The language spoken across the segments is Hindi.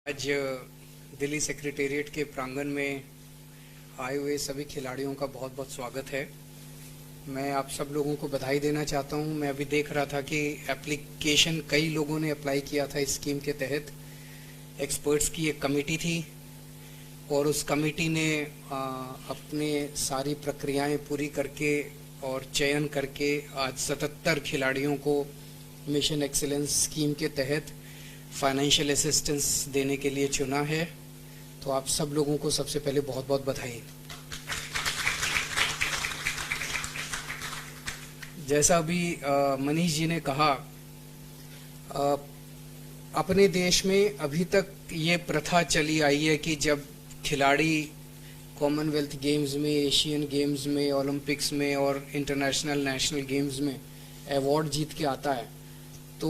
आज दिल्ली सेक्रेटेरिएट के प्रांगण में आए हुए सभी खिलाड़ियों का बहुत बहुत स्वागत है। मैं आप सब लोगों को बधाई देना चाहता हूं। मैं अभी देख रहा था कि एप्लीकेशन कई लोगों ने अप्लाई किया था इस स्कीम के तहत। एक्सपर्ट्स की एक कमेटी थी और उस कमेटी ने अपने सारी प्रक्रियाएं पूरी करके और चयन करके आज 77 खिलाड़ियों को मिशन एक्सीलेंस स्कीम के तहत फाइनेंशियल असिस्टेंस देने के लिए चुना है। तो आप सब लोगों को सबसे पहले बहुत बहुत बधाई। जैसा अभी मनीष जी ने कहा, अपने देश में अभी तक ये प्रथा चली आई है कि जब खिलाड़ी कॉमनवेल्थ गेम्स में, एशियन गेम्स में, ओलंपिक्स में और इंटरनेशनल नेशनल गेम्स में अवार्ड जीत के आता है तो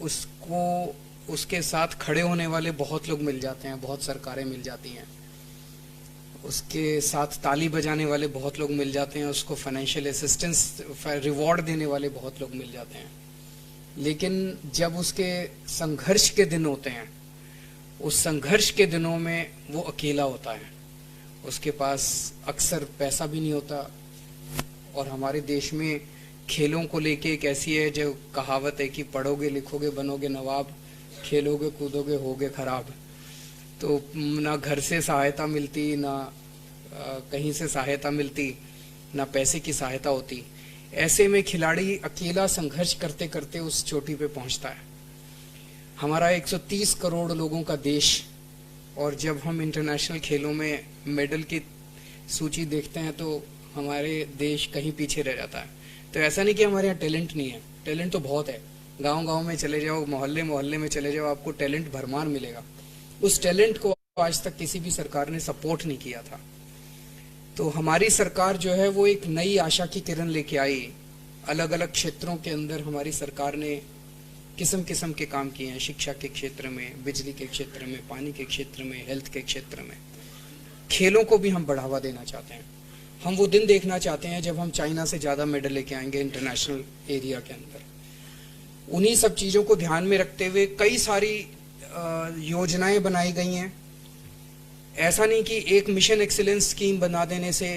उसको उसके साथ खड़े होने वाले बहुत लोग मिल जाते हैं, बहुत सरकारें मिल जाती हैं, उसके साथ ताली बजाने वाले बहुत लोग मिल जाते हैं, उसको फाइनेंशियल असिस्टेंस रिवॉर्ड देने वाले बहुत लोग मिल जाते हैं। लेकिन जब उसके संघर्ष के दिन होते हैं, उस संघर्ष के दिनों में वो अकेला होता है। उसके पास अक्सर पैसा भी नहीं होता। और हमारे देश में खेलों को लेके एक ऐसी है जो कहावत है कि पढ़ोगे लिखोगे बनोगे नवाब, खेलोगे कूदोगे होगे खराब। तो ना घर से सहायता मिलती, ना कहीं से सहायता मिलती, ना पैसे की सहायता होती। ऐसे में खिलाड़ी अकेला संघर्ष करते करते उस चोटी पे पहुंचता है। हमारा 130 करोड़ लोगों का देश, और जब हम इंटरनेशनल खेलों में मेडल की सूची देखते हैं तो हमारे देश कहीं पीछे रह जाता है। तो ऐसा नहीं कि हमारे यहाँ टैलेंट नहीं है, टैलेंट तो बहुत है। गांव-गांव में चले जाओ, मोहल्ले मोहल्ले में चले जाओ, आपको टैलेंट भरमार मिलेगा। उस टैलेंट को आज तक किसी भी सरकार ने सपोर्ट नहीं किया था। तो हमारी सरकार जो है वो एक नई आशा की किरण लेके आई। अलग अलग क्षेत्रों के अंदर हमारी सरकार ने किस्म किस्म के काम किए हैं। शिक्षा के क्षेत्र में, बिजली के क्षेत्र में, पानी के क्षेत्र में, हेल्थ के क्षेत्र में। खेलों को भी हम बढ़ावा देना चाहते हैं। हम वो दिन देखना चाहते हैं जब हम चाइना से ज्यादा मेडल लेके आएंगे इंटरनेशनल एरिया के अंदर। उन्हीं सब चीजों को ध्यान में रखते हुए कई सारी योजनाएं बनाई गई हैं। ऐसा नहीं कि एक मिशन एक्सीलेंस स्कीम बना देने से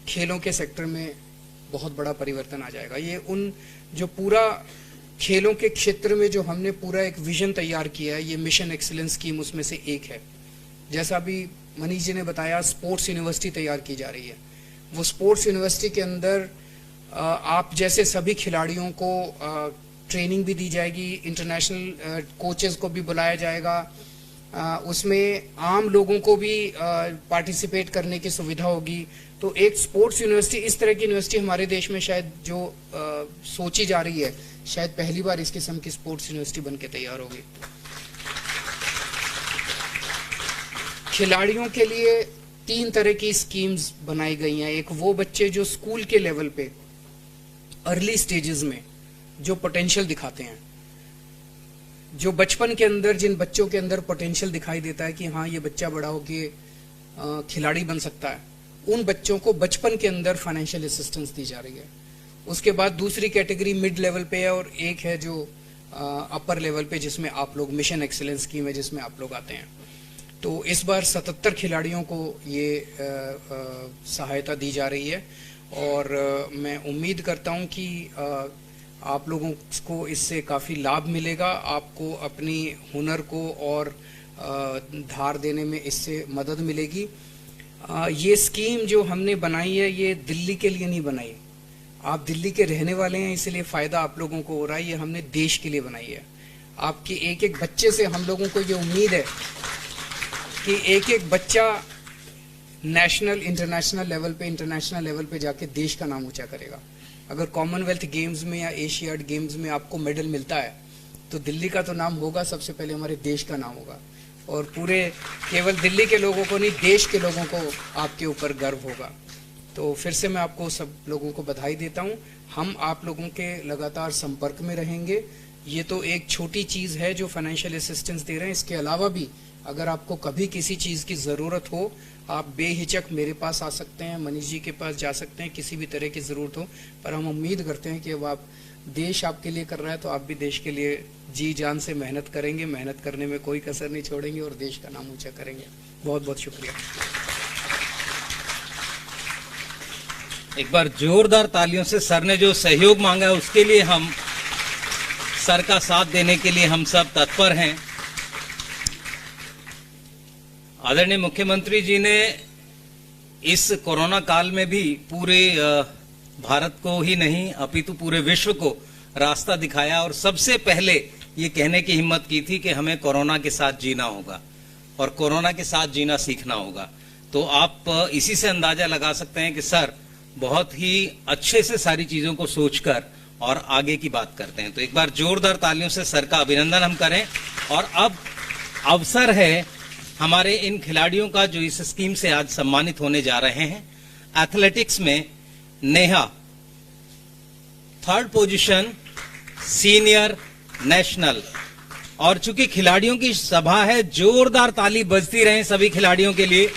खेलों के सेक्टर में बहुत बड़ा परिवर्तन आ जाएगा। ये उन जो पूरा खेलों के क्षेत्र में जो हमने पूरा एक विजन तैयार किया है, ये मिशन एक्सीलेंस स्कीम उसमें से एक है। जैसा अभी मनीष जी ने बताया, स्पोर्ट्स यूनिवर्सिटी तैयार की जा रही है। वो स्पोर्ट्स यूनिवर्सिटी के अंदर आप जैसे सभी खिलाड़ियों को ट्रेनिंग भी दी जाएगी, इंटरनेशनल कोचेस को भी बुलाया जाएगा, उसमें आम लोगों को भी पार्टिसिपेट करने की सुविधा होगी। तो एक स्पोर्ट्स यूनिवर्सिटी, इस तरह की यूनिवर्सिटी हमारे देश में शायद जो सोची जा रही है, शायद पहली बार इस किस्म की स्पोर्ट्स यूनिवर्सिटी बन के तैयार होगी। खिलाड़ियों के लिए 3 तरह की स्कीम्स बनाई गई हैं। एक वो बच्चे जो स्कूल के लेवल पे अर्ली स्टेजेस में जो पोटेंशियल दिखाते हैं, जो बचपन के अंदर, जिन बच्चों के अंदर पोटेंशियल दिखाई देता है कि हाँ ये बच्चा बड़ा होके खिलाड़ी बन सकता है, उन बच्चों को बचपन के अंदर फाइनेंशियल असिस्टेंस दी जा रही है। उसके बाद दूसरी कैटेगरी मिड लेवल पे है और एक है जो अपर लेवल पे, जिसमें आप लोग मिशन एक्सीलेंस स्कीम है जिसमें आप लोग आते हैं। तो इस बार 77 खिलाड़ियों को ये सहायता दी जा रही है और मैं उम्मीद करता हूं कि आप लोगों को इससे काफ़ी लाभ मिलेगा। आपको अपनी हुनर को और धार देने में इससे मदद मिलेगी। ये स्कीम जो हमने बनाई है ये दिल्ली के लिए नहीं बनाई। आप दिल्ली के रहने वाले हैं इसलिए फ़ायदा आप लोगों को हो रहा है। ये हमने देश के लिए बनाई है। आपके एक एक बच्चे से हम लोगों को ये उम्मीद है कि एक एक बच्चा नेशनल, इंटरनेशनल लेवल पे जाके देश का नाम ऊंचा करेगा। अगर कॉमनवेल्थ गेम्स में या एशियाड गेम्स में आपको मेडल मिलता है तो दिल्ली का तो नाम होगा, सबसे पहले हमारे देश का नाम होगा। और पूरे केवल दिल्ली के लोगों को नहीं, देश के लोगों को आपके ऊपर गर्व होगा। तो फिर से मैं आपको सब लोगों को बधाई देता हूँ। हम आप लोगों के लगातार संपर्क में रहेंगे। ये तो एक छोटी चीज़ है जो फाइनेंशियल असिस्टेंस दे रहे हैं। इसके अलावा भी अगर आपको कभी किसी चीज़ की ज़रूरत हो, आप बेहिचक मेरे पास आ सकते हैं, मनीष जी के पास जा सकते हैं, किसी भी तरह की ज़रूरत हो। पर हम उम्मीद करते हैं कि अब आप देश आपके लिए कर रहा है तो आप भी देश के लिए जी जान से मेहनत करेंगे, मेहनत करने में कोई कसर नहीं छोड़ेंगे और देश का नाम ऊंचा करेंगे। बहुत बहुत शुक्रिया। एक बार जोरदार तालियों से सर ने जो सहयोग मांगा है उसके लिए हम सर का साथ देने के लिए हम सब तत्पर हैं। आदरणीय मुख्यमंत्री जी ने इस कोरोना काल में भी पूरे भारत को ही नहीं अपितु पूरे विश्व को रास्ता दिखाया और सबसे पहले ये कहने की हिम्मत की थी कि हमें कोरोना के साथ जीना होगा और कोरोना के साथ जीना सीखना होगा। तो आप इसी से अंदाजा लगा सकते हैं कि सर बहुत ही अच्छे से सारी चीजों को सोचकर और आगे की बात करते हैं। तो एक बार जोरदार तालियों से सर का अभिनंदन हम करें। और अब अवसर है हमारे इन खिलाड़ियों का जो इस स्कीम से आज सम्मानित होने जा रहे हैं। एथलेटिक्स में Neha 3rd position senior national. और चूंकि खिलाड़ियों की सभा है, जोरदार ताली बजती रहे सभी खिलाड़ियों के लिए।